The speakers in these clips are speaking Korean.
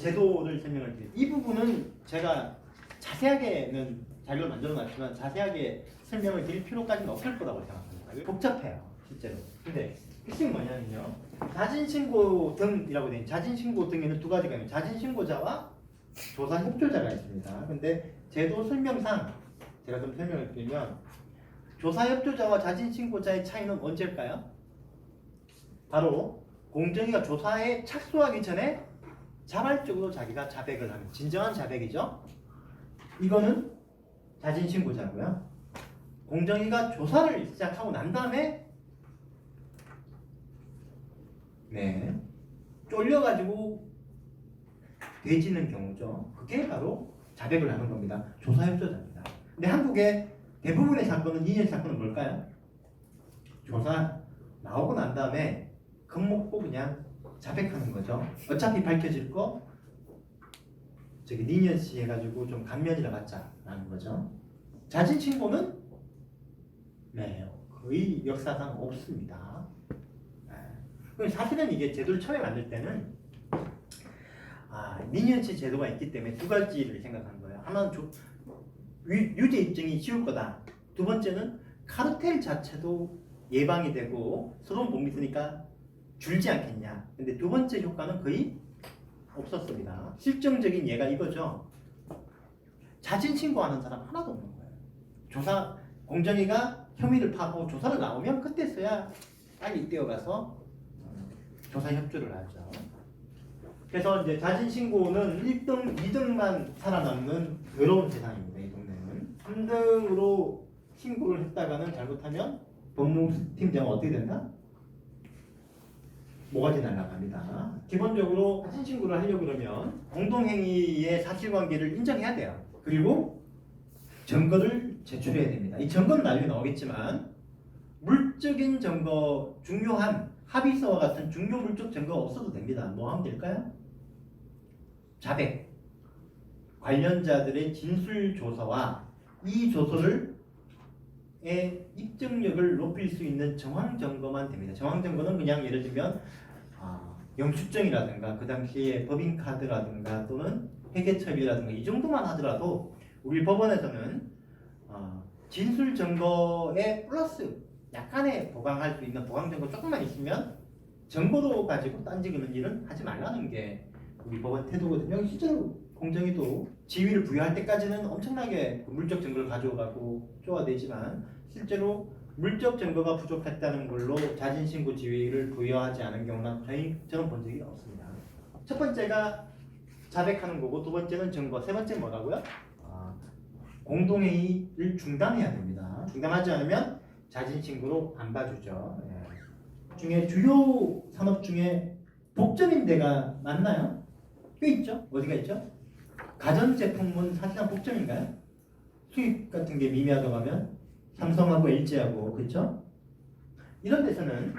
제도를 설명을 드릴게요. 이 부분은 제가 자세하게는 자료를 만들어 놨지만 자세하게 설명을 드릴 필요까지는 없을 거라고 생각합니다. 복잡해요, 실제로. 근데 핵심이 뭐냐면요. 자진신고 등이라고 되어 있는 자진신고 등에는 두 가지가 있는 자진신고자와 조사 협조자가 있습니다. 근데 제도 설명상 제가 좀 설명을 드리면 조사 협조자와 자진신고자의 차이는 언제일까요? 바로 공정위가 조사에 착수하기 전에 자발적으로 자기가 자백을 하는 진정한 자백이죠. 이거는 자진신고자고요. 공정위가 조사를 시작하고 난 다음에 쫄려가지고 되지는 경우죠. 그게 바로 자백을 하는 겁니다. 조사협조자입니다. 근데 한국의 대부분의 사건은 이년 사건은 뭘까요? 조사 나오고 난 다음에 겁먹고 그냥 자백하는 거죠. 어차피 밝혀질 거 저기 리니언시 해가지고 좀 감면이라 받자라는 거죠. 자진신고는 거의 역사상 없습니다. 사실은 이게 제도를 처음에 만들 때는 리니언시 제도가 있기 때문에 두 가지를 생각한 거예요. 하나는 유죄 입증이 쉬울 거다. 두 번째는 카르텔 자체도 예방이 되고 서로 못 믿으니까 줄지 않겠냐. 근데 두 번째 효과는 거의 없었습니다. 실정적인 예가 이거죠. 자진 신고하는 사람 하나도 없는 거예요. 조사 공정위가 혐의를 파고 조사를 나오면 그때서야 빨리 뛰어가서 조사 협조를 하죠. 그래서 이제 자진 신고는 1등, 2등만 살아남는 더러운 세상입니다. 이 동네는 3등으로 신고를 했다가는 잘못하면 법무팀장은 어떻게 된다? 모가지 날아갑니다. 기본적으로 자진 신고를 하려고 그러면 공동행위의 사실관계를 인정해야 돼요. 그리고 증거를 제출해야 됩니다. 이 증거는 나중에 나오겠지만 물적인 증거, 중요한 합의서와 같은 중요 물적 증거가 없어도 됩니다. 뭐 하면 될까요? 자백, 관련자들의 진술 조서와 이 조서를 입증력을 높일 수 있는 정황 증거만 됩니다. 정황 증거는 그냥 예를 들면 영수증이라든가 그 당시에 법인카드라든가 또는 회계처리라든가 이 정도만 하더라도 우리 법원에서는 진술 증거에 플러스 약간의 보강할 수 있는 보강 증거 조금만 있으면 증거로 가지고 딴지기는 일은 하지 말라는 게 우리 법원 태도거든요. 실제로 공정위도 지위를 부여할 때까지는 엄청나게 물적 증거를 가져가고 쪼아대지만 실제로 물적 증거가 부족했다는 걸로 자진신고 지위를 부여하지 않은 경우는 저는 본 적이 없습니다. 첫 번째가 자백하는 거고 두 번째는 증거, 세 번째는 뭐라고요? 공동회의를 중단해야 됩니다. 중단하지 않으면 자진신고로 안 봐주죠. 중에 주요 산업 중에 독점인 데가 맞나요? 꽤 있죠? 어디가 있죠? 가전제품은 사실상 독점인가요? 수입 같은 게 미미하다고 하면 삼성하고 LG하고 그렇죠? 이런 데서는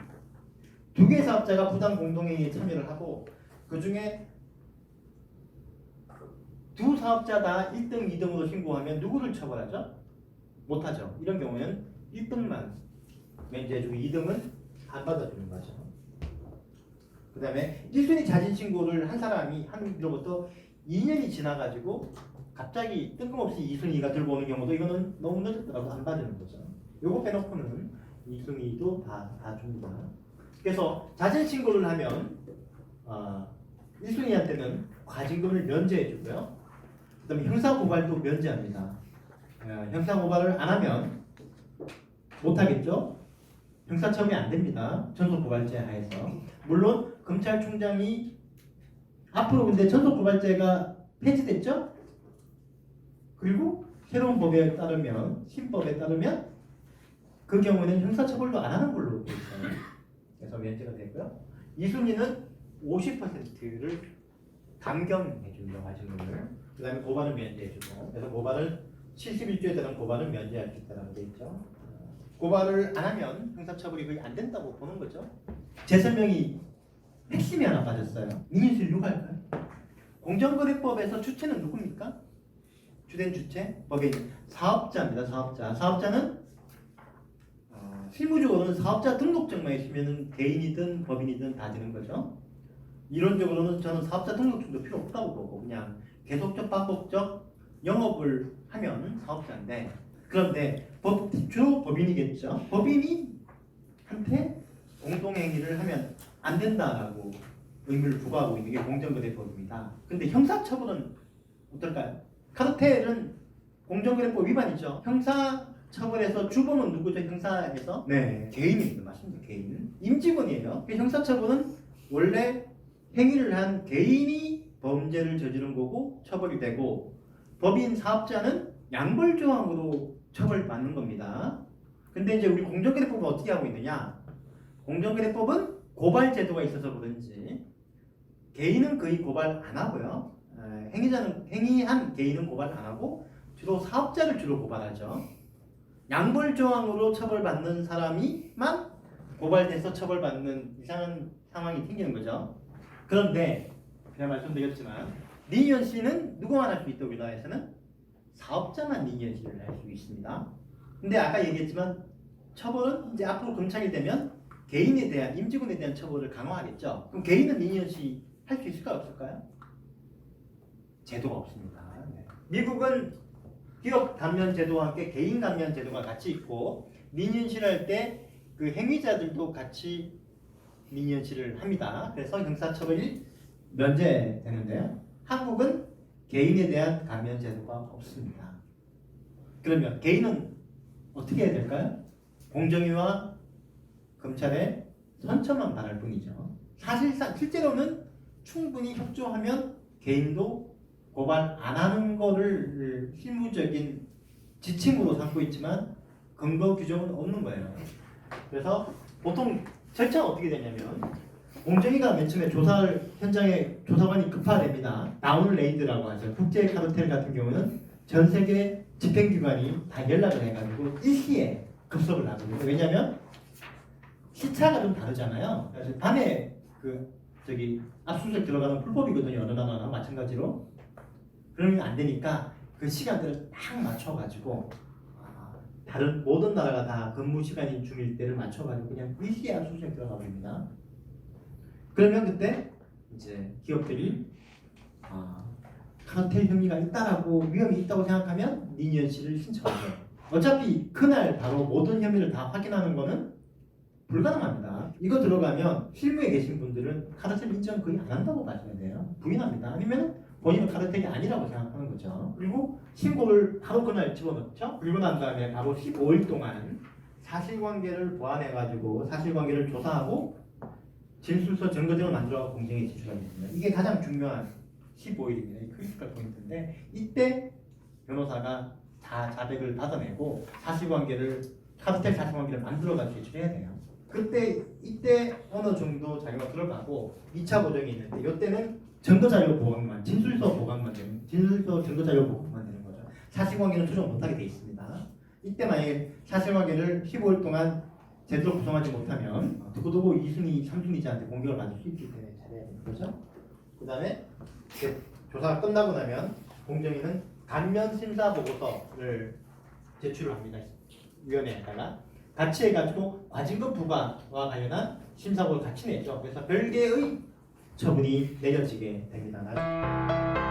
두 개의 사업자가 부당 공동회의에 참여를 하고 그 중에 두 사업자 다 1등, 2등으로 신고하면 누구를 처벌하죠? 못하죠. 이런 경우에는 1등만 면제해주고 2등은 안 받아주는 거죠. 그 다음에 1순위 자진신고를 한 사람이 한으로부터 2년이 지나가지고 갑자기 뜬금없이 2순위가 들고 오는 경우도 이거는 너무 늦었더라고 안 받는 거죠. 요거 빼놓고는 2순위도 다 줍니다. 그래서 자진신고를 하면 1순위한테는 과징금을 면제해 주고요. 그 다음에 형사고발도 면제합니다. 형사고발을 안 하면 못하겠죠. 형사처분이 안 됩니다. 전속고발제 하에서. 물론 검찰총장이 앞으로 근데 전속고발제가 폐지됐죠? 그리고 새로운 법에 따르면 신법에 따르면 그 경우에는 형사처벌도 안 하는 걸로 되어 있어요. 그래서 면제가 되고요. 2순위는 50%를 감경해줍니다. 과징금을. 그 다음에 고발은 면제해주고 그래서 고발을 71조에 따른 고발은 면제할 수 있다고 되어 있죠. 고발을 안 하면 형사처벌이 거의 안 된다고 보는 거죠. 제 설명이 핵심이 하나 빠졌어요. 민의실 누가 할까요? 공정거래법에서 주체는 누굽니까? 주된 주체? 법인 사업자입니다. 사업자는 실무적으로는 사업자 등록증만 있으면 개인이든 법인이든 다 되는 거죠. 이론적으로는 저는 사업자 등록증도 필요 없다고 보고 그냥 계속적 반복적 영업을 하면 사업자인데, 그런데 주로 법인이겠죠. 법인이 한테 공동행위를 하면 안 된다라고 의무를 부과하고 있는 게 공정거래법입니다. 근데 형사처벌은 어떨까요? 카르텔은 공정거래법 위반이죠. 형사처벌에서 주범은 누구죠? 형사에서? 네, 개인입니다. 맞습니다. 개인. 임직원이에요. 형사처벌은 원래 행위를 한 개인이 범죄를 저지른 거고 처벌이 되고, 법인 사업자는 양벌조항으로 처벌받는 겁니다. 근데 이제 우리 공정거래법은 어떻게 하고 있느냐? 공정거래법은 고발 제도가 있어서 그런지 개인은 거의 고발 안 하고요. 행위한 개인은 고발 안 하고 주로 사업자를 주로 고발하죠. 양벌조항으로 처벌받는 사람이만 고발돼서 처벌받는 이상한 상황이 생기는 거죠. 그런데 제가 말씀드렸지만 리니언시는 누구만 할 수 있다. 우리나라에서는 사업자만 리니언시를 할 수 있습니다. 근데 아까 얘기했지만 처벌은 이제 앞으로 검찰이 되면 개인에 대한, 임직원에 대한 처벌을 강화하겠죠. 그럼 개인은 리니언시 할 수 있을까요? 없을까요? 제도가 없습니다. 네. 미국은 기업 감면 제도와 함께 개인 감면 제도가 같이 있고, 리니언시를 할 때 그 행위자들도 같이 리니언시를 합니다. 그래서 형사처벌이 면제되는데요. 한국은 개인에 대한 감면 제도가 없습니다. 그러면 개인은 어떻게 해야 될까요? 공정위와 검찰에 선처만 바랄 뿐이죠. 사실상 실제로는 충분히 협조하면 개인도 고발 안 하는 거를 실무적인 지침으로 삼고 있지만 근거 규정은 없는 거예요. 그래서 보통 절차가 어떻게 되냐면, 공정위가 맨 처음에 현장에 조사관이 급파됩니다. 다운 레이드라고 하죠. 국제 카르텔 같은 경우는 전 세계 집행기관이 다 연락을 해가지고 일시에 급속을 나갑니다. 왜냐하면 시차가 좀 다르잖아요. 그래서 밤에 압수수색 들어가는 불법이거든요. 어느 나라나 마찬가지로. 그러면 안 되니까 그 시간들을 딱 맞춰가지고 다른 모든 나라가 다 근무 시간인 중일 때를 맞춰가지고 그냥 일시에 압수수색 들어가 버립니다. 그러면 그때 이제 기업들이 카르텔 혐의가 있다라고, 위험이 있다고 생각하면 리니언시를 신청해요. 어차피 그날 바로 모든 혐의를 다 확인하는 거는 불가능합니다. 이거 들어가면 실무에 계신 분들은 카르텔 인정 거의 안 한다고 봐셔야 돼요. 부인합니다. 아니면 본인은 카르텔이 아니라고 생각하는 거죠. 그리고 신고를 바로 그날 집어넣죠. 그리고 난 다음에 바로 15일 동안 사실관계를 보완해가지고 사실관계를 조사하고 진술서 증거 등을 만들어 공정에 제출하게 됩니다. 이게 가장 중요한 15일입니다. 이 크리티컬 포인트인데, 이때 변호사가 다 자백을 받아내고 카르텔 사실관계를 만들어가 제출해야 돼요. 이때 어느 정도 자료가 들어가고 2차 보정이 있는데, 이때는 증거자료 보강만, 진술서 보강만 되는, 진술서 증거자료 보강만 되는 거죠. 사실관계는 조정 못하게 돼 있습니다. 이때 만약에 사실관계를 15일 동안 제대로 구성하지 못하면 두고두고 2순위, 3순위자한테 공격을 받을 수 있기 때문에 잘해야 되는 거죠. 그 다음에 조사가 끝나고 나면 공정위는 감면 심사 보고서를 제출을 합니다. 위원회에다가 같이 해가지고 과징금 부과와 관련한 심사보고를 같이 내죠. 그래서 별개의 처분이 내려지게 됩니다.